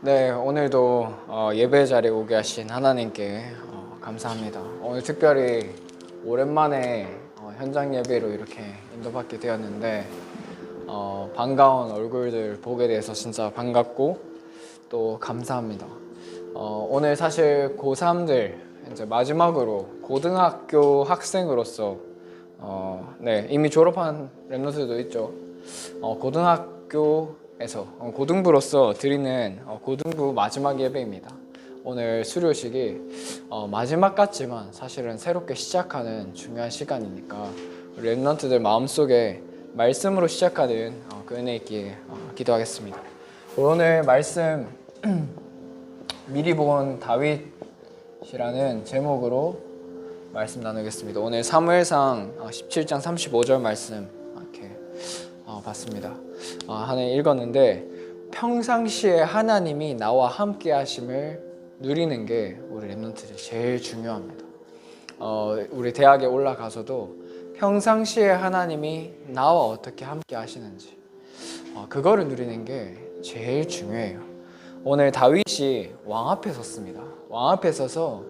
네, 오늘도 예배 자리에 오게 하신 하나님께 감사합니다. 오늘 특별히 오랜만에 현장 예배로 이렇게 인도받게 되었는데 반가운 얼굴들 보게 돼서 진짜 반갑고 또 감사합니다. 오늘 사실 고3들 이제 마지막으로 고등학교 학생으로서 네, 이미 졸업한 랩런트도 있죠. 고등학교에서 고등부로서 드리는 고등부 마지막 예배입니다. 오늘 수료식이 마지막 같지만 사실은 새롭게 시작하는 중요한 시간이니까 랩런트들 마음속에 말씀으로 시작하는 그 은혜 있기에 기도하겠습니다. 오늘 말씀 미리 본 다윗이라는 제목으로 말씀 나누겠습니다. 오늘 사무엘상 17장 35절 말씀 이렇게 봤습니다. 하나 읽었는데 평상시에 하나님이 나와 함께 하심을 누리는 게 우리 랩런트들 제일 중요합니다. 우리 대학에 올라가서도 평상시에 하나님이 나와 어떻게 함께 하시는지 그거를 누리는 게 제일 중요해요. 오늘 다윗이 왕 앞에 섰습니다. 왕 앞에 서서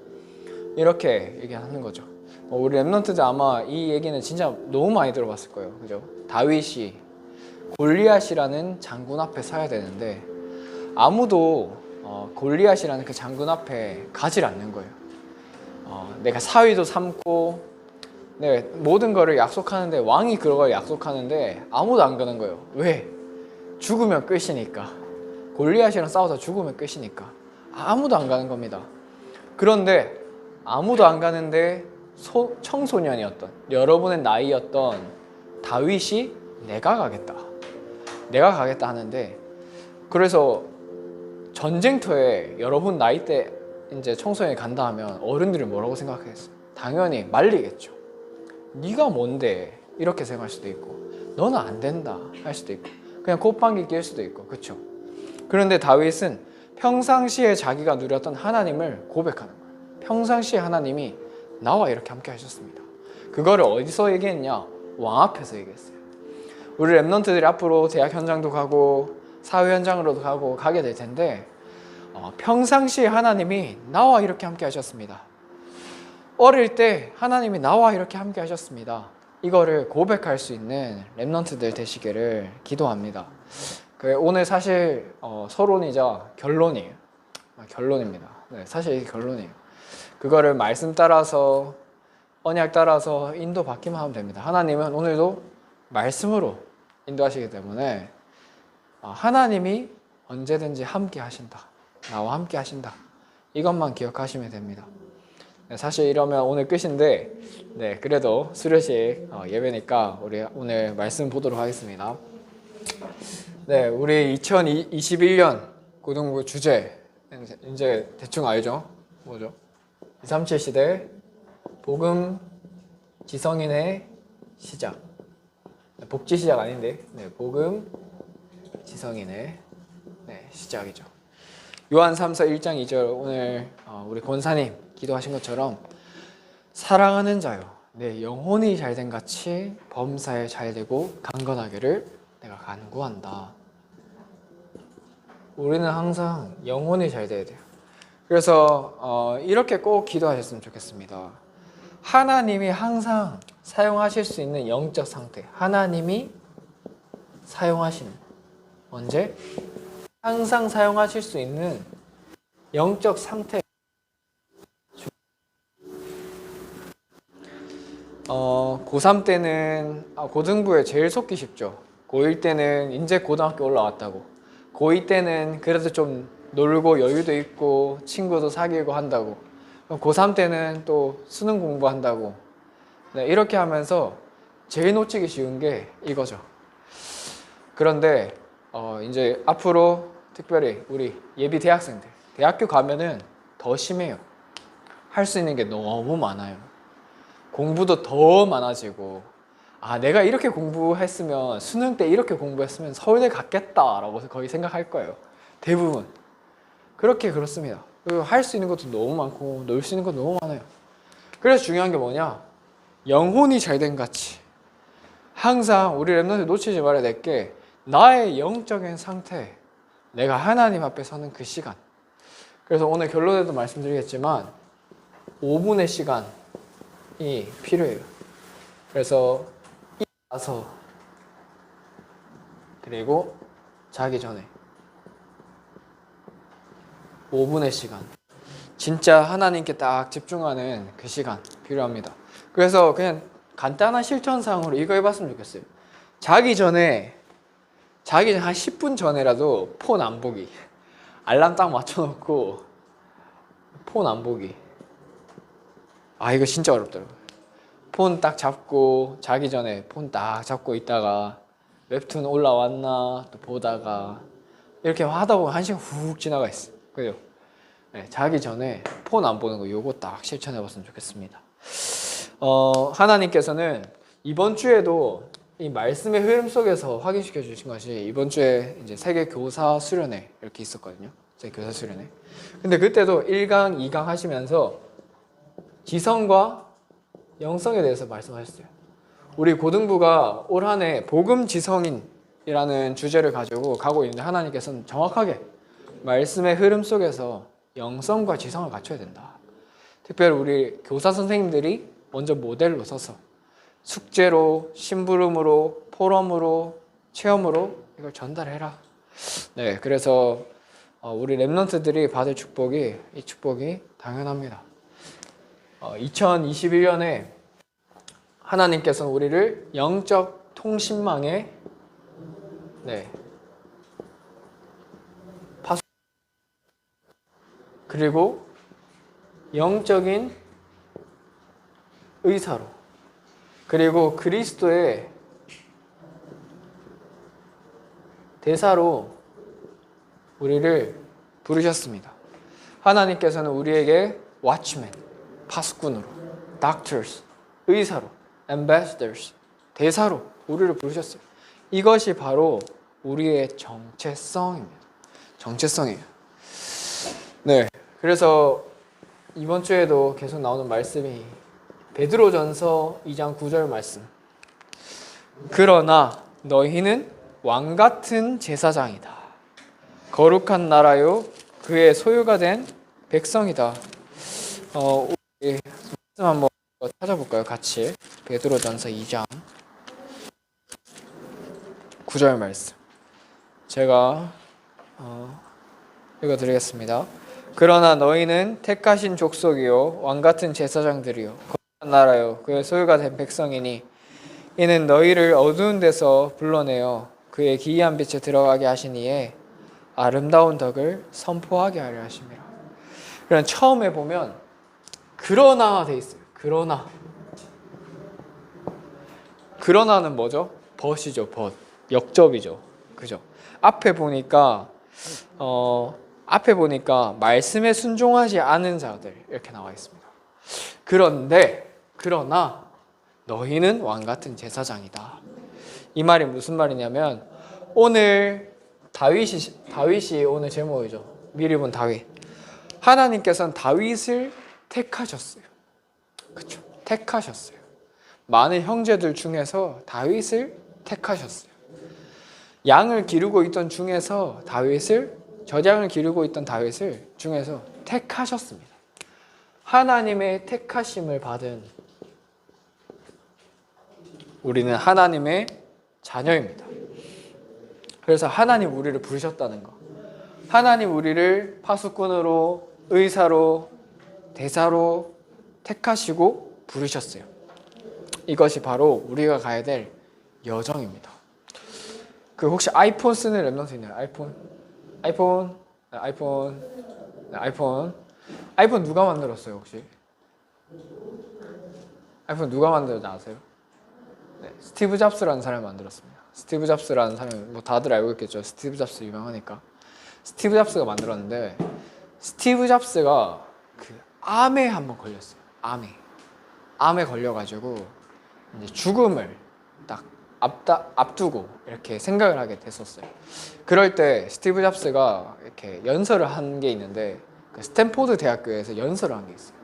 이렇게 얘기하는 거죠. 우리 랩런트들 아마 이 얘기는 진짜 너무 많이 들어봤을 거예요. 그죠? 다윗이 골리앗이라는 장군 앞에 서야 되는데 아무도 골리앗이라는 그 장군 앞에 가질 않는 거예요. 내가 사위도 삼고 모든 거를 약속하는데 왕이 그걸 약속하는데 아무도 안 가는 거예요. 왜? 죽으면 끝이니까. 골리앗이랑 싸워서 죽으면 끝이니까 아무도 안 가는 겁니다. 그런데 아무도 안 가는데 청소년이었던 여러분의 나이였던 다윗이 내가 가겠다 하는데, 그래서 전쟁터에 여러분 나이 때 이제 청소년이 간다 하면 어른들이 뭐라고 생각했어요? 당연히 말리겠죠. 네가 뭔데 이렇게 생각할 수도 있고 너는 안 된다 할 수도 있고 그냥 콧방귀 낄 수도 있고, 그렇죠? 그런데 다윗은 평상시에 자기가 누렸던 하나님을 고백하는 거예요. 평상시에 하나님이 나와 이렇게 함께 하셨습니다. 그거를 어디서 얘기했냐? 왕 앞에서 얘기했어요. 우리 랩런트들이 앞으로 대학 현장도 가고 사회 현장으로도 가게 될 텐데 평상시에 하나님이 나와 이렇게 함께 하셨습니다. 어릴 때 하나님이 나와 이렇게 함께 하셨습니다. 이거를 고백할 수 있는 랩런트들 되시기를 기도합니다. 오늘 사실 서론이자 결론이에요. 결론입니다. 네, 사실 이게 결론이에요. 그거를 말씀 따라서 언약 따라서 인도 받기만 하면 됩니다. 하나님은 오늘도 말씀으로 인도하시기 때문에 하나님이 언제든지 함께 하신다. 나와 함께 하신다. 이것만 기억하시면 됩니다. 네, 사실 이러면 오늘 끝인데 그래도 수료식 예배니까 우리 오늘 말씀 보도록 하겠습니다. 네, 우리 2021년 고등부 주제 이제 대충 알죠? 뭐죠? 237 시대 복음 지성인의 시작. 복지 시작 아닌데 복음 지성인의 시작이죠. 요한 3서 1장 2절 오늘 우리 권사님 기도하신 것처럼 사랑하는 자요 내 영혼이 잘된 같이 범사에 잘되고 강건하기를 내가 간구한다. 우리는 항상 영혼이 잘 돼야 돼요. 그래서 이렇게 꼭 기도하셨으면 좋겠습니다. 하나님이 항상 사용하실 수 있는 영적 상태, 하나님이 사용하시는, 언제? 항상 사용하실 수 있는 영적 상태. 고3 때는 고등부에 제일 속기 쉽죠. 고1 때는 이제 고등학교 올라왔다고, 고2 때는 그래도 좀 놀고 여유도 있고 친구도 사귀고 한다고, 고3 때는 또 수능 공부한다고, 이렇게 하면서 제일 놓치기 쉬운 게 이거죠. 그런데 이제 앞으로 특별히 우리 예비 대학생들, 대학교 가면은 더 심해요. 할 수 있는 게 너무 많아요. 공부도 더 많아지고, 내가 이렇게 공부했으면, 수능 때 이렇게 공부했으면 서울대 갔겠다라고 거의 생각할 거예요. 대부분 그렇습니다. 그리고 할 수 있는 것도 너무 많고 놀 수 있는 것도 너무 많아요. 그래서 중요한 게 뭐냐? 영혼이 잘된 같이 항상 우리 랩런트 놓치지 말아야 될 게 나의 영적인 상태, 내가 하나님 앞에 서는 그 시간. 그래서 오늘 결론에도 말씀드리겠지만 5분의 시간이 필요해요. 그래서 일어나서 그리고 자기 전에 5분의 시간, 진짜 하나님께 딱 집중하는 그 시간 필요합니다. 그래서 그냥 간단한 실천상으로 이거 해봤으면 좋겠어요. 자기 전에 한 10분 전에라도 폰 안 보기. 알람 딱 맞춰놓고 폰 안 보기. 아, 이거 진짜 어렵더라고요. 폰 딱 잡고 자기 전에 폰 딱 잡고 있다가 웹툰 올라왔나 또 보다가 이렇게 하다 보면 1시간 훅 지나가 있어요. 그죠? 네, 자기 전에 폰 안 보는 거 요거 딱 실천해 봤으면 좋겠습니다. 하나님께서는 이번 주에도 이 말씀의 흐름 속에서 확인시켜 주신 것이 이번 주에 이제 세계 교사 수련회 이렇게 있었거든요. 세계 교사 수련회. 근데 그때도 1강, 2강 하시면서 지성과 영성에 대해서 말씀하셨어요. 우리 고등부가 올 한 해 복음 지성인이라는 주제를 가지고 가고 있는데 하나님께서는 정확하게 말씀의 흐름 속에서 영성과 지성을 갖춰야 된다. 특별히 우리 교사 선생님들이 먼저 모델로 서서 숙제로, 심부름으로, 포럼으로, 체험으로 이걸 전달해라. 네, 그래서 우리 랩런트들이 받을 축복이 이 축복이 당연합니다. 2021년에 하나님께서는 우리를 영적 통신망에 그리고 영적인 의사로 그리고 그리스도의 대사로 우리를 부르셨습니다. 하나님께서는 우리에게 watchmen, 파수꾼으로, doctors, 의사로, ambassadors, 대사로 우리를 부르셨어요. 이것이 바로 우리의 정체성입니다. 정체성이에요. 네, 그래서 이번 주에도 계속 나오는 말씀이 베드로전서 2장 9절 말씀. 그러나 너희는 왕같은 제사장이다. 거룩한 나라요 그의 소유가 된 백성이다. 우리 말씀 한번 찾아볼까요? 같이 베드로전서 2장 9절 말씀. 제가 읽어드리겠습니다. 그러나 너희는 택하신 족속이요 왕같은 제사장들이요 거룩한 나라요 그의 소유가 된 백성이니 이는 너희를 어두운 데서 불러내어 그의 기이한 빛에 들어가게 하시니에 아름다운 덕을 선포하게 하려 하심이라. 그럼 처음에 보면 그러나 돼 있어요. 그러나는 뭐죠? 벗이죠. 벗. 역접이죠. 그죠? 앞에 보니까 말씀에 순종하지 않은 자들 이렇게 나와 있습니다. 그러나 너희는 왕같은 제사장이다. 이 말이 무슨 말이냐면 오늘 다윗이 오늘 제목이죠. 미리 본 다윗. 하나님께서는 다윗을 택하셨어요. 그렇죠? 택하셨어요. 많은 형제들 중에서 다윗을 택하셨어요. 양을 기르고 있던 중에서 저장을 기르고 있던 다윗을 중에서 택하셨습니다. 하나님의 택하심을 받은 우리는 하나님의 자녀입니다. 그래서 하나님 우리를 부르셨다는 거. 하나님 우리를 파수꾼으로, 의사로, 대사로 택하시고 부르셨어요. 이것이 바로 우리가 가야 될 여정입니다. 혹시 아이폰 쓰는 랩런트 있나요? 아이폰 누가 만들었어요 혹시? 아이폰 누가 만들었는지 아세요? 네, 스티브 잡스라는 사람이 만들었습니다. 스티브 잡스라는 사람이 뭐 다들 알고 있겠죠. 스티브 잡스 유명하니까. 스티브 잡스가 만들었는데 스티브 잡스가 그 암에 한번 걸렸어요. 암에 걸려가지고 이제 죽음을 딱 앞두고 이렇게 생각을 하게 됐었어요. 그럴 때 스티브 잡스가 이렇게 연설을 한 게 있는데 그 스탠포드 대학교에서 연설을 한 게 있어요.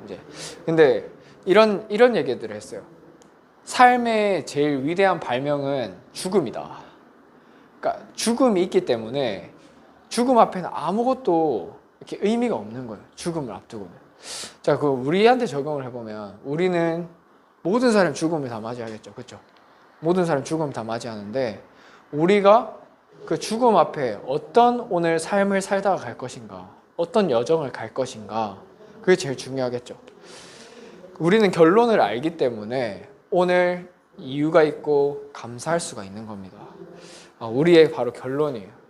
이제 근데 이런 얘기들을 했어요. 삶의 제일 위대한 발명은 죽음이다. 그러니까 죽음이 있기 때문에 죽음 앞에는 아무것도 이렇게 의미가 없는 거예요. 죽음을 앞두고는. 자, 그 우리한테 적용을 해보면 우리는 모든 사람 죽음을 다 맞이하겠죠. 그렇죠? 모든 사람 죽음을 다 맞이하는데 우리가 그 죽음 앞에 어떤 오늘 삶을 살다가 갈 것인가, 어떤 여정을 갈 것인가, 그게 제일 중요하겠죠. 우리는 결론을 알기 때문에 오늘 이유가 있고 감사할 수가 있는 겁니다. 우리의 바로 결론이에요.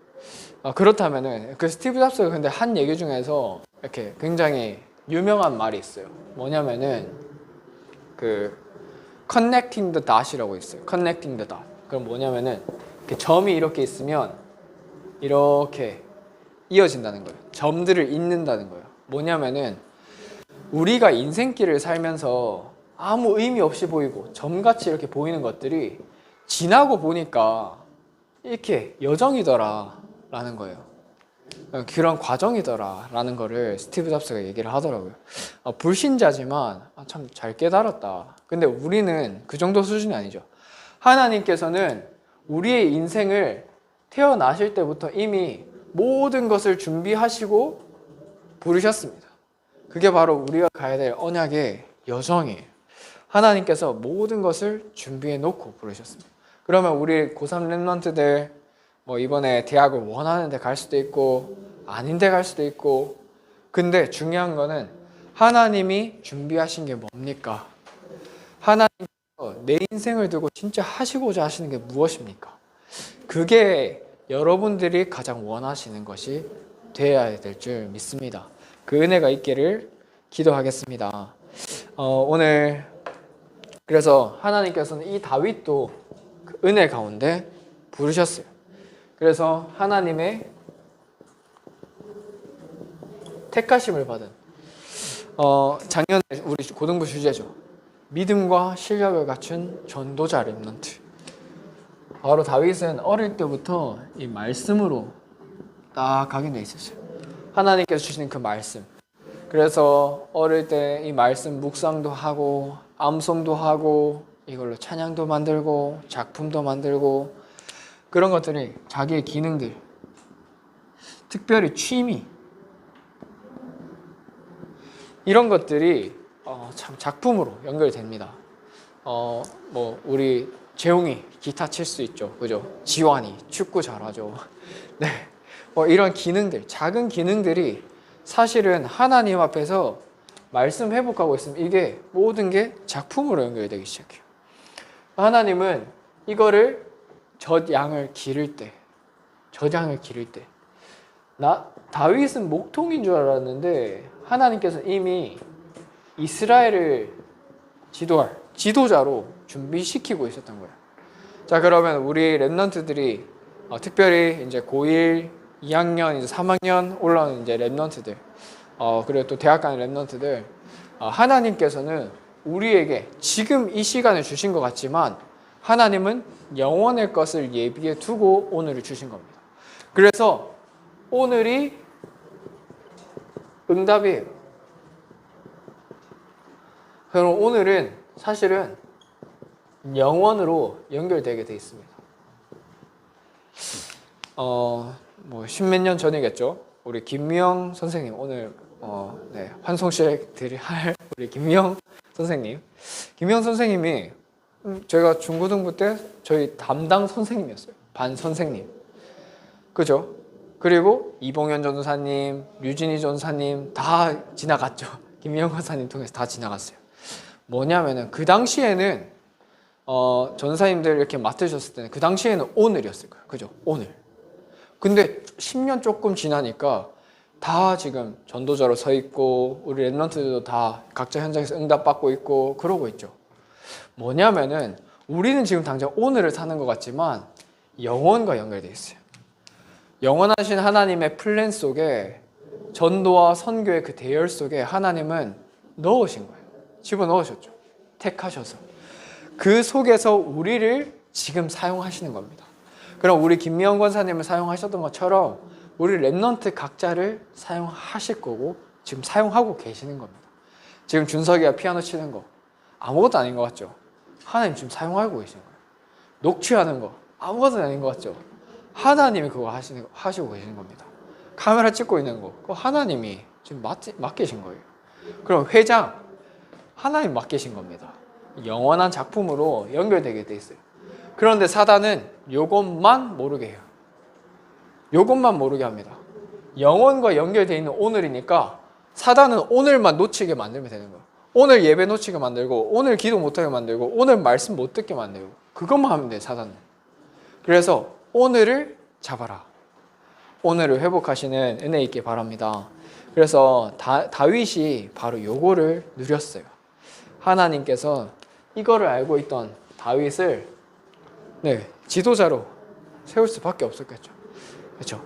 그렇다면은 그 스티브 잡스가 근데 한 얘기 중에서 이렇게 굉장히 유명한 말이 있어요. 뭐냐면은 그 connecting the dot이라고 있어요. connecting the dot. 그럼 뭐냐면은 이렇게 점이 이렇게 있으면 이렇게 이어진다는 거예요. 점들을 잇는다는 거예요. 뭐냐면은 우리가 인생길을 살면서 아무 의미 없이 보이고 점같이 이렇게 보이는 것들이 지나고 보니까 이렇게 여정이더라 라는 거예요. 그런 과정이더라 라는 거를 스티브 잡스가 얘기를 하더라고요. 불신자지만 참 잘 깨달았다. 근데 우리는 그 정도 수준이 아니죠. 하나님께서는 우리의 인생을 태어나실 때부터 이미 모든 것을 준비하시고 부르셨습니다. 그게 바로 우리가 가야 될 언약의 여정이에요. 하나님께서 모든 것을 준비해 놓고 부르셨습니다. 그러면 우리 고3 랩런트들 뭐 이번에 대학을 원하는 데 갈 수도 있고 아닌 데 갈 수도 있고, 근데 중요한 거는 하나님이 준비하신 게 뭡니까? 하나님께서 내 인생을 두고 진짜 하시고자 하시는 게 무엇입니까? 그게 여러분들이 가장 원하시는 것이 되어야 될 줄 믿습니다. 그 은혜가 있기를 기도하겠습니다. 오늘 그래서 하나님께서는 이 다윗도 그 은혜 가운데 부르셨어요. 그래서 하나님의 택하심을 받은 작년에 우리 고등부 주제죠. 믿음과 실력을 갖춘 전도자 렘넌트. 바로 다윗은 어릴 때부터 이 말씀으로 딱 각인되어 있었어요. 하나님께서 주시는 그 말씀. 그래서 어릴 때 이 말씀 묵상도 하고 암송도 하고 이걸로 찬양도 만들고 작품도 만들고 그런 것들이 자기의 기능들, 특별히 취미 이런 것들이 참 작품으로 연결됩니다. 뭐 우리 재웅이 기타 칠 수 있죠, 그죠? 지환이 축구 잘하죠. 네, 이런 기능들, 작은 기능들이 사실은 하나님 앞에서 말씀 회복하고 있으면 이게 모든 게 작품으로 연결되기 시작해요. 하나님은 이거를 젖양을 기를 때, 다윗은 목통인 줄 알았는데 하나님께서 이미 이스라엘을 지도할 지도자로 준비시키고 있었던 거예요. 자, 그러면 우리 랩런트들이 특별히 이제 고1, 2학년, 이제 3학년 올라오는 이제 랩런트들, 그리고 또 대학 가는 랩런트들, 하나님께서는 우리에게 지금 이 시간을 주신 것 같지만 하나님은 영원의 것을 예비해 두고 오늘을 주신 겁니다. 그래서 오늘이 응답이에요. 그럼 오늘은 사실은 영원으로 연결되게 돼 있습니다. 뭐 십몇 년 전이겠죠. 우리 김미영 선생님 오늘 환송식 할 우리 김미영 선생님. 김미영 선생님이 제가 중고등부 때 저희 담당 선생님이었어요. 반 선생님. 그죠? 그리고 이봉현 전도사님, 류진희 전도사님 다 지나갔죠. 김미영 권사님 통해서 다 지나갔어요. 뭐냐면은 그 당시에는 전사님들 이렇게 맡으셨을 때는 그 당시에는 오늘이었을 거예요. 그죠? 오늘. 근데 10년 조금 지나니까 다 지금 전도자로 서 있고 우리 랩런트들도 다 각자 현장에서 응답받고 있고 그러고 있죠. 뭐냐면은 우리는 지금 당장 오늘을 사는 것 같지만 영원과 연결되어 있어요. 영원하신 하나님의 플랜 속에 전도와 선교의 그 대열 속에 하나님은 넣으신 거예요. 집어넣으셨죠. 택하셔서. 그 속에서 우리를 지금 사용하시는 겁니다. 그럼 우리 김미영 권사님을 사용하셨던 것처럼 우리 랩런트 각자를 사용하실 거고 지금 사용하고 계시는 겁니다. 지금 준석이가 피아노 치는 거 아무것도 아닌 것 같죠? 하나님 지금 사용하고 계시는 거예요. 녹취하는 거 아무것도 아닌 것 같죠? 하나님이 그거 하시고 계시는 겁니다. 카메라 찍고 있는 거 그거 하나님이 지금 맡기신 거예요. 그럼 회장 하나님 맡기신 겁니다. 영원한 작품으로 연결되게 돼 있어요. 그런데 사단은 요것만 모르게 해요. 요것만 모르게 합니다. 영원과 연결되어 있는 오늘이니까 사단은 오늘만 놓치게 만들면 되는 거예요. 오늘 예배 놓치게 만들고 오늘 기도 못하게 만들고 오늘 말씀 못 듣게 만들고 그것만 하면 돼요. 사단은. 그래서 오늘을 잡아라. 오늘을 회복하시는 은혜 있게 바랍니다. 그래서 다윗이 바로 요거를 누렸어요. 하나님께서 이거를 알고 있던 다윗을 지도자로 세울 수밖에 없었겠죠. 그렇죠.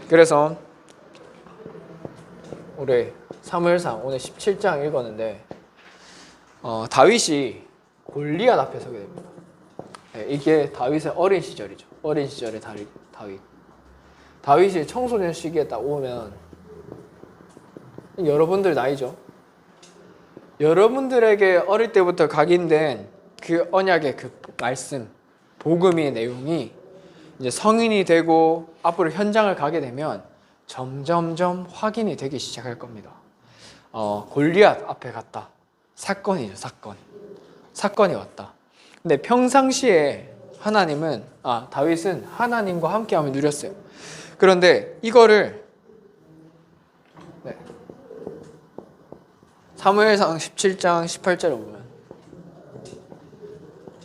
그래서 우리 사무엘상 오늘 17장 읽었는데 다윗이 골리앗 앞에 서게 됩니다. 이게 다윗의 어린 시절이죠. 어린 시절의 다윗. 다윗이 청소년 시기에 딱 오면 여러분들 나이죠. 여러분들에게 어릴 때부터 각인된 그 언약의 그 말씀, 복음의 내용이 이제 성인이 되고 앞으로 현장을 가게 되면 점점점 확인이 되기 시작할 겁니다. 골리앗 앞에 갔다. 사건이죠, 사건. 사건이 왔다. 근데 평상시에 다윗은 하나님과 함께함을 누렸어요. 그런데 이거를 사무엘상 17장 18절에 보면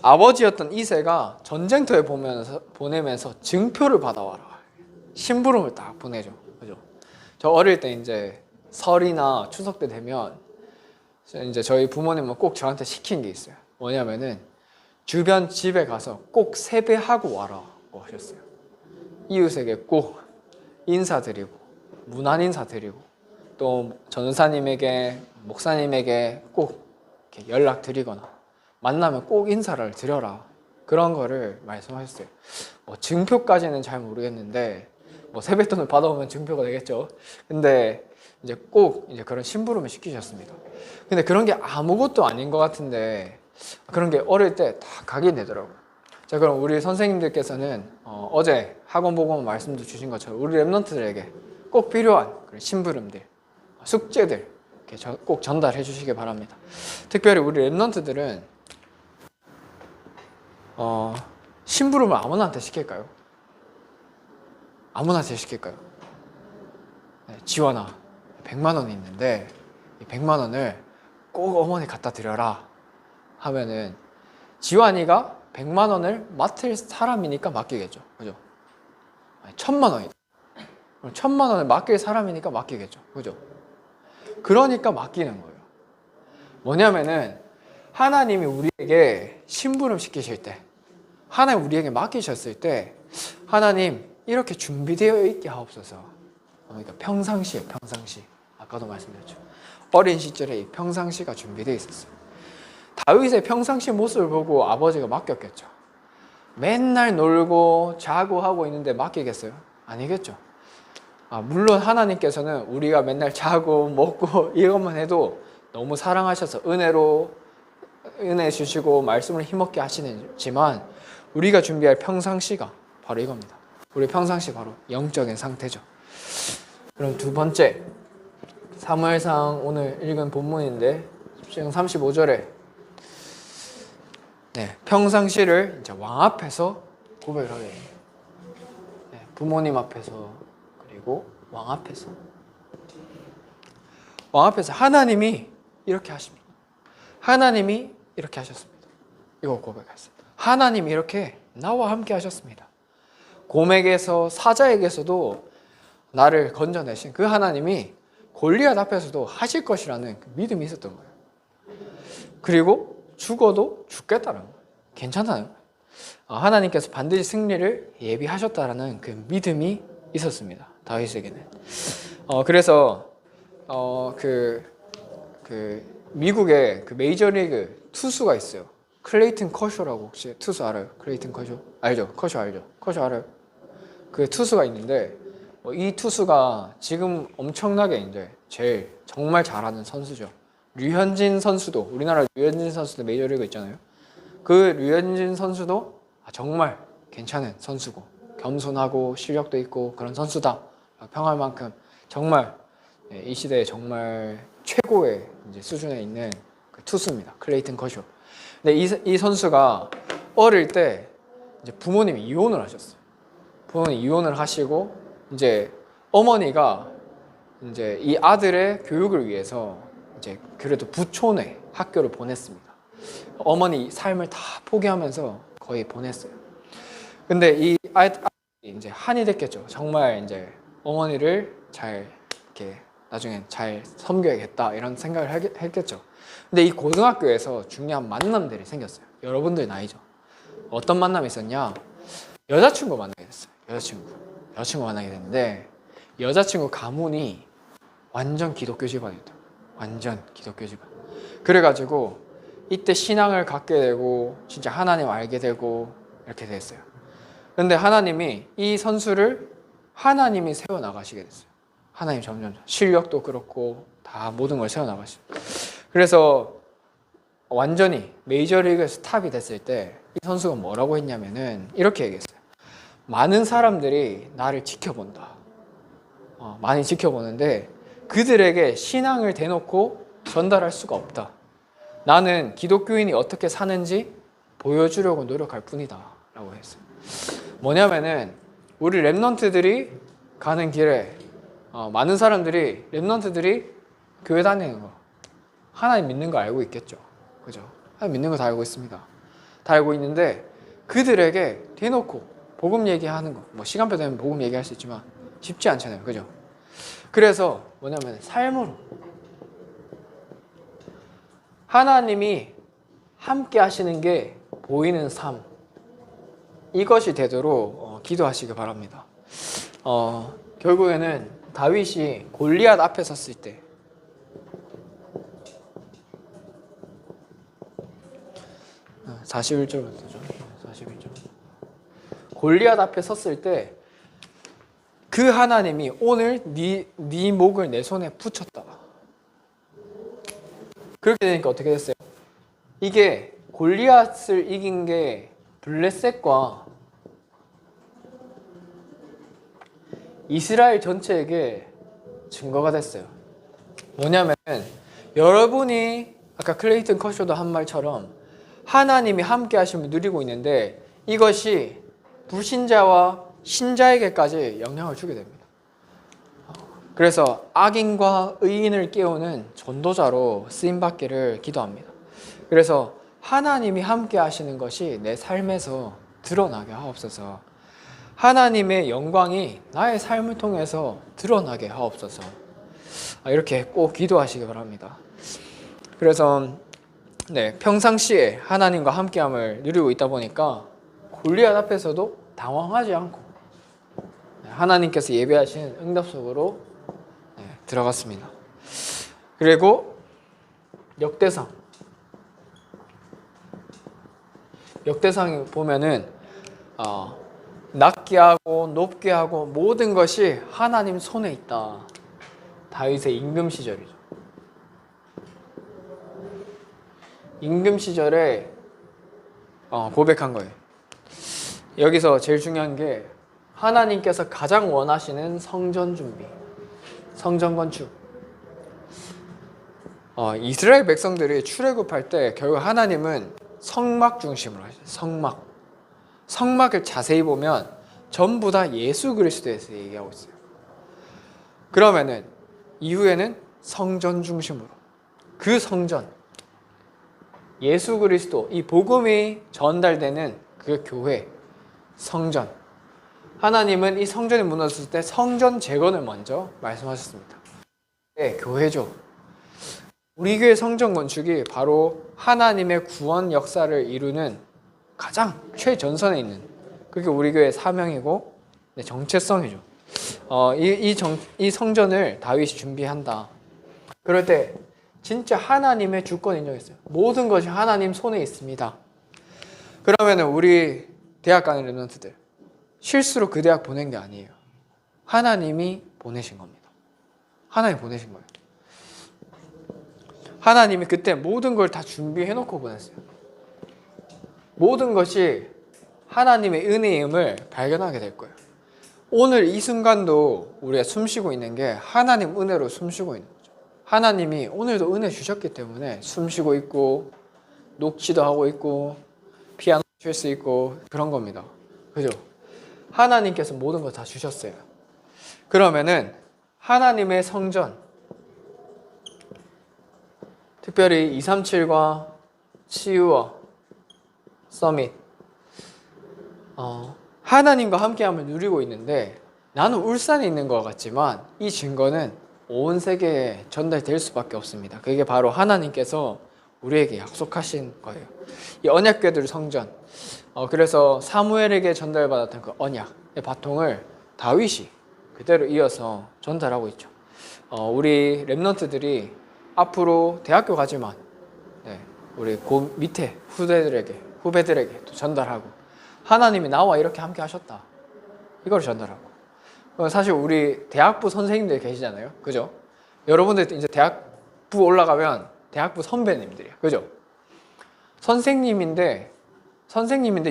아버지였던 이새가 전쟁터에 보내면서 증표를 받아와라. 심부름을 딱 보내죠. 그죠? 저 어릴 때 이제 설이나 추석 때 되면 이제 저희 부모님은 꼭 저한테 시킨 게 있어요. 뭐냐면은 주변 집에 가서 꼭 세배하고 와라고 하셨어요. 이웃에게 꼭 인사드리고 문안 인사드리고 또 전사님에게 목사님에게 꼭 이렇게 연락드리거나 만나면 꼭 인사를 드려라. 그런 거를 말씀하셨어요. 증표까지는 잘 모르겠는데 세뱃돈을 받아오면 증표가 되겠죠. 근데 이제 꼭 이제 그런 심부름을 시키셨습니다. 근데 그런 게 아무것도 아닌 것 같은데 그런 게 어릴 때 다 각인되더라고요. 자, 그럼 우리 선생님들께서는 어제 학원 보고 말씀도 주신 것처럼 우리 랩런트들에게 꼭 필요한 그런 심부름들, 숙제들 이렇게 꼭 전달해 주시기 바랍니다. 특별히 우리 랩런트들은 심부름을 아무나한테 시킬까요? 아무나한테 시킬까요? 지원아 100만 원이 있는데 이 100만 원을 꼭 어머니 갖다 드려라 하면은 지환이가 100만 원을 맡을 사람이니까 맡기겠죠. 그죠? 1000만 원이다. 그럼 1000만 원을 맡길 사람이니까 맡기겠죠. 그죠? 그러니까 맡기는 거예요. 뭐냐면은 하나님이 우리에게 심부름 시키실 때 하나님 우리에게 맡기셨을 때 하나님 이렇게 준비되어 있게 하옵소서. 그러니까 평상시 아까도 말씀드렸죠. 어린 시절에 이 평상시가 준비되어 있었어요. 다윗의 평상시 모습을 보고 아버지가 맡겼겠죠. 맨날 놀고 자고 하고 있는데 맡기겠어요? 아니겠죠. 물론 하나님께서는 우리가 맨날 자고 먹고 이것만 해도 너무 사랑하셔서 은혜 주시고 말씀을 힘없게 하시지만 우리가 준비할 평상시가 바로 이겁니다. 우리 평상시 바로 영적인 상태죠. 그럼 두 번째 사무엘상 오늘 읽은 본문인데 35절에 평상시를 이제 왕 앞에서 고백을 하게 됩니다. 부모님 앞에서 그리고 왕 앞에서 하나님이 이렇게 하십니다. 하나님이 이렇게 하셨습니다. 이거 고백했어요. 하나님이 이렇게 나와 함께 하셨습니다. 곰에게서 사자에게서도 나를 건져내신 그 하나님이 골리앗 앞에서도 하실 것이라는 그 믿음이 있었던 거예요. 그리고 죽어도 죽겠다는 거예요. 괜찮아요. 하나님께서 반드시 승리를 예비하셨다라는 그 믿음이 있었습니다. 다윗에게는. 그래서 미국의 그 메이저리그 투수가 있어요. 클레이튼 커쇼라고 혹시 투수 알아요? 클레이튼 커쇼? 알죠? 커쇼 알죠? 커쇼 알아요? 그 투수가 있는데 이 투수가 지금 엄청나게 이제 제일 정말 잘하는 선수죠. 류현진 선수도 우리나라 류현진 선수도 메이저리그 있잖아요. 그 류현진 선수도 정말 괜찮은 선수고 겸손하고 실력도 있고 그런 선수다 평할 만큼 정말 이 시대에 정말 최고의 이제 수준에 있는 그 투수입니다. 클레이튼 커쇼. 근데 이 선수가 어릴 때 이제 부모님이 이혼을 하셨어요. 부모님 이혼을 하시고 이제 어머니가 이제 이 아들의 교육을 위해서 이제 그래도 부촌에 학교를 보냈습니다. 어머니 삶을 다 포기하면서 거의 보냈어요. 근데 이 아들이 이제 한이 됐겠죠. 정말 이제 어머니를 잘 이렇게 나중에 잘 섬겨야겠다 이런 생각을 했겠죠. 근데 이 고등학교에서 중요한 만남들이 생겼어요. 여러분들 나이죠. 어떤 만남이 있었냐? 여자친구 만나게 됐어요. 여자친구 만나게 됐는데 여자친구 가문이 완전 기독교 집안이었다. 완전 기독교 집안. 그래가지고 이때 신앙을 갖게 되고 진짜 하나님 알게 되고 이렇게 됐어요. 근데 하나님이 이 선수를 하나님이 세워나가시게 됐어요. 하나님 점점 실력도 그렇고 다 모든 걸 세워나가시죠. 그래서 완전히 메이저리그 스탑이 됐을 때 이 선수가 뭐라고 했냐면은 이렇게 얘기했어요. 많은 사람들이 나를 지켜본다. 많이 지켜보는데 그들에게 신앙을 대놓고 전달할 수가 없다. 나는 기독교인이 어떻게 사는지 보여주려고 노력할 뿐이다 라고 했어요. 뭐냐면은 우리 랩런트들이 가는 길에 많은 사람들이 랩런트들이 교회 다니는 거 하나님 믿는 거 알고 있겠죠. 그죠? 하나님 믿는 거 다 알고 있습니다. 다 알고 있는데 그들에게 대놓고 복음 얘기하는 거 뭐 시간표 되면 복음 얘기할 수 있지만 쉽지 않잖아요. 그죠? 그래서 뭐냐면 삶으로 하나님이 함께 하시는 게 보이는 삶 이것이 되도록 기도하시기 바랍니다. 결국에는 다윗이 골리앗 앞에 섰을 때 41절부터죠. 41절. 골리앗 앞에 섰을 때 그 하나님이 오늘 네 목을 내 손에 붙였다. 그렇게 되니까 어떻게 됐어요? 이게 골리앗을 이긴 게 블레셋과 이스라엘 전체에게 증거가 됐어요. 뭐냐면 여러분이 아까 클레이튼 커쇼도 한 말처럼 하나님이 함께 하심을 누리고 있는데 이것이 불신자와 신자에게까지 영향을 주게 됩니다. 그래서 악인과 의인을 깨우는 전도자로 쓰임받기를 기도합니다. 그래서 하나님이 함께 하시는 것이 내 삶에서 드러나게 하옵소서. 하나님의 영광이 나의 삶을 통해서 드러나게 하옵소서. 이렇게 꼭 기도하시기 바랍니다. 그래서 평상시에 하나님과 함께함을 누리고 있다 보니까 골리앗 앞에서도 당황하지 않고 하나님께서 예배하신 응답 속으로 들어갔습니다. 그리고 역대상에 보면은 낮게 하고 높게 하고 모든 것이 하나님 손에 있다. 다윗의 임금 시절이죠. 임금 시절에 고백한 거예요. 여기서 제일 중요한 게 하나님께서 가장 원하시는 성전 준비, 성전 건축. 이스라엘 백성들이 출애굽할 때 결국 하나님은 성막 중심으로 하셨어요. 성막을 자세히 보면 전부 다 예수 그리스도에서 얘기하고 있어요. 그러면은 이후에는 성전 중심으로 그 성전 예수 그리스도 이 복음이 전달되는 그 교회 성전 하나님은 이 성전이 무너졌을 때 성전 재건을 먼저 말씀하셨습니다. 교회죠. 우리 교회 성전 건축이 바로 하나님의 구원 역사를 이루는 가장 최전선에 있는 그게 우리 교회의 사명이고 정체성이죠. 이 성전을 다윗이 준비한다. 그럴 때 진짜 하나님의 주권 인정했어요. 모든 것이 하나님 손에 있습니다. 그러면 우리 대학 가는 랩런트들 실수로 그 대학 보낸 게 아니에요. 하나님이 보내신 겁니다. 하나님이 보내신 거예요. 하나님이 그때 모든 걸 다 준비해놓고 보냈어요. 모든 것이 하나님의 은혜임을 발견하게 될 거예요. 오늘 이 순간도 우리가 숨쉬고 있는 게 하나님 은혜로 숨쉬고 있는 거죠. 하나님이 오늘도 은혜 주셨기 때문에 숨쉬고 있고 녹취도 하고 있고 피아노 칠 수 있고 그런 겁니다. 그죠? 하나님께서 모든 걸 다 주셨어요. 그러면은 하나님의 성전, 특별히 237과 치유와 서밋, 하나님과 함께함을 누리고 있는데 나는 울산에 있는 것 같지만 이 증거는 온 세계에 전달될 수밖에 없습니다. 그게 바로 하나님께서 우리에게 약속하신 거예요. 이 언약궤들 성전, 그래서 사무엘에게 전달받았던 그 언약의 바통을 다윗이 그대로 이어서 전달하고 있죠. 우리 랩런트들이 앞으로 대학교 가지만 우리 밑에 후배들에게 또 전달하고 하나님이 나와 이렇게 함께 하셨다 이걸 전달하고 사실 우리 대학부 선생님들 계시잖아요. 그죠? 여러분들 이제 대학부 올라가면 대학부 선배님들이에요. 그죠? 선생님인데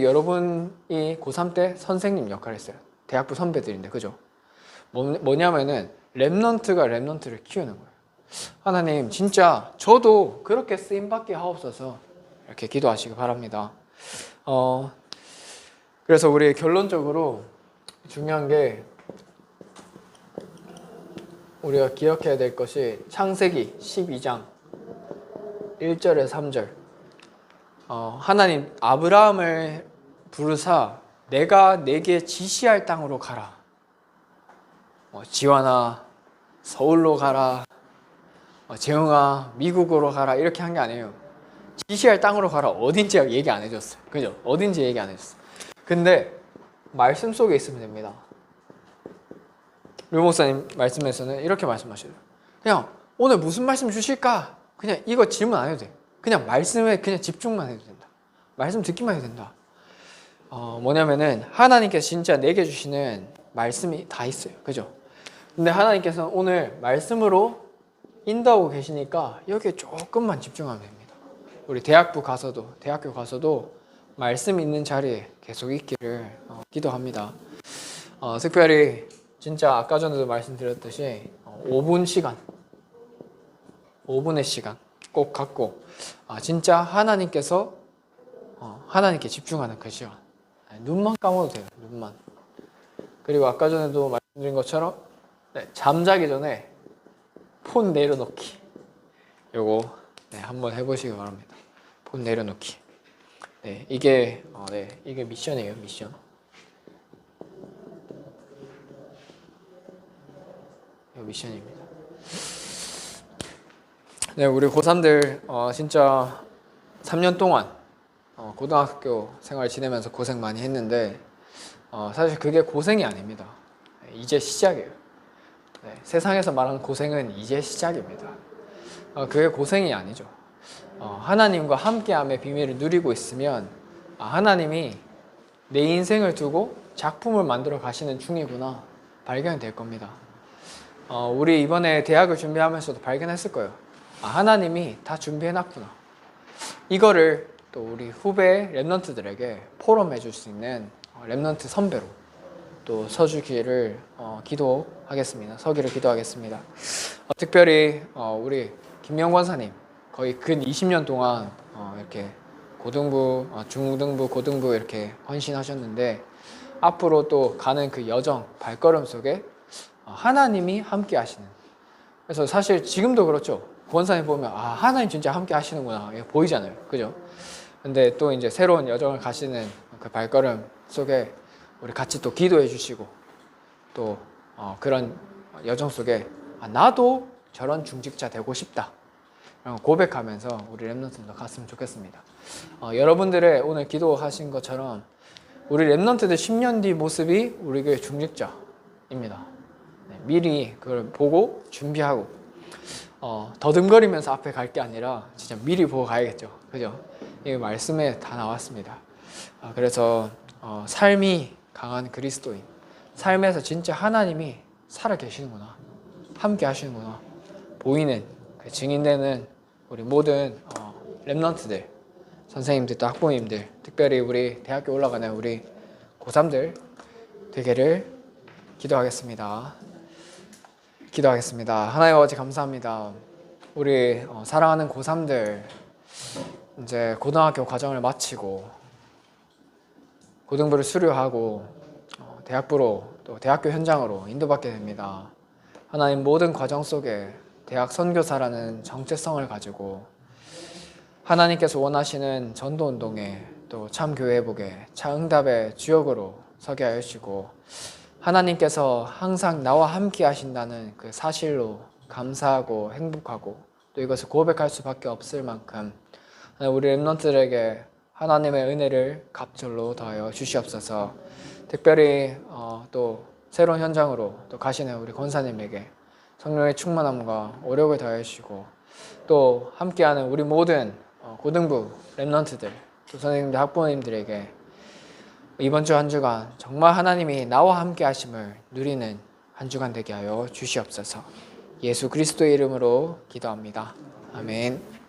여러분이 고3 때 선생님 역할을 했어요. 대학부 선배들인데 그죠? 뭐냐면은 랩런트가 랩런트를 키우는 거예요. 하나님 진짜 저도 그렇게 쓰임받게 하옵소서 이렇게 기도하시기 바랍니다. 그래서 우리 결론적으로 중요한 게 우리가 기억해야 될 것이 창세기 12장 1절에 3절 하나님 아브라함을 부르사 내가 내게 지시할 땅으로 가라. 지환아 서울로 가라. 재영아 미국으로 가라 이렇게 한 게 아니에요. 지시할 땅으로 가라 어딘지 얘기 안 해줬어요. 그죠? 어딘지 얘기 안 해줬어요. 근데 말씀 속에 있으면 됩니다. 류 목사님 말씀에서는 이렇게 말씀하셔요. 그냥 오늘 무슨 말씀 주실까? 그냥 이거 질문 안 해도 돼. 그냥 말씀에 그냥 집중만 해도 된다. 말씀 듣기만 해도 된다. 뭐냐면은 하나님께서 진짜 내게 주시는 말씀이 다 있어요. 그죠? 근데 하나님께서 오늘 말씀으로 인도하고 계시니까 여기에 조금만 집중하면 됩니다. 우리 대학교 가서도 말씀 있는 자리에 계속 있기를 기도합니다. 특별히 진짜 아까 전에도 말씀드렸듯이 5분의 시간 꼭 갖고 진짜 하나님께 집중하는 그 시간. 눈만 감아도 돼요. 눈만. 그리고 아까 전에도 말씀드린 것처럼 잠자기 전에 폰 내려놓기. 요거 한번 해보시기 바랍니다. 폰 내려놓기. 이게 미션이에요. 미션. 이거 미션입니다. 우리 고3들 진짜 3년 동안 고등학교 생활 지내면서 고생 많이 했는데 사실 그게 고생이 아닙니다. 이제 시작이에요. 세상에서 말하는 고생은 이제 시작입니다. 그게 고생이 아니죠. 하나님과 함께함의 비밀을 누리고 있으면 하나님이 내 인생을 두고 작품을 만들어 가시는 중이구나 발견이 될 겁니다. 우리 이번에 대학을 준비하면서도 발견했을 거예요. 하나님이 다 준비해놨구나. 이거를 또 우리 후배 랩런트들에게 포럼해 줄 수 있는 랩런트 선배로 또 서기를 기도하겠습니다. 특별히 우리 김명 권사님 거의 근 20년 동안 이렇게 고등부, 중등부, 고등부 이렇게 헌신하셨는데 앞으로 또 가는 그 여정, 발걸음 속에 하나님이 함께 하시는. 그래서 사실 지금도 그렇죠. 권사님 보면 하나님 진짜 함께 하시는구나 보이잖아요. 그죠? 근데 또 이제 새로운 여정을 가시는 그 발걸음 속에 우리 같이 또 기도해 주시고 또 그런 여정 속에 나도 저런 중직자 되고 싶다 고백하면서 우리 랩런트들도 갔으면 좋겠습니다. 여러분들의 오늘 기도하신 것처럼 우리 랩런트들 10년 뒤 모습이 우리 교회 중직자입니다. 미리 그걸 보고 준비하고 더듬거리면서 앞에 갈 게 아니라 진짜 미리 보고 가야겠죠. 그죠? 이 말씀에 다 나왔습니다. 그래서 삶이 강한 그리스도인, 삶에서 진짜 하나님이 살아 계시는구나, 함께 하시는구나 보이는 그 증인되는 우리 모든 랩런트들, 선생님들, 또 학부모님들, 특별히 우리 대학교 올라가는 우리 고3들 되기를 기도하겠습니다. 하나님 아버지 감사합니다. 우리 사랑하는 고3들 이제 고등학교 과정을 마치고 고등부를 수료하고 대학부로 또 대학교 현장으로 인도받게 됩니다. 하나님 모든 과정 속에 대학 선교사라는 정체성을 가지고 하나님께서 원하시는 전도운동에 또 참교회복에 차응답의 주역으로 서게 하여 주시고 하나님께서 항상 나와 함께 하신다는 그 사실로 감사하고 행복하고 또 이것을 고백할 수밖에 없을 만큼 우리 렘넌트들에게 하나님의 은혜를 갑절로 더하여 주시옵소서. 특별히 또 새로운 현장으로 또 가시는 우리 권사님에게 성령의 충만함과 오력을 더하여 주시고 또 함께하는 우리 모든 고등부 렘넌트들 또 선생님들 학부모님들에게 이번 주 한 주간 정말 하나님이 나와 함께 하심을 누리는 한 주간 되게 하여 주시옵소서. 예수 그리스도의 이름으로 기도합니다. 아멘.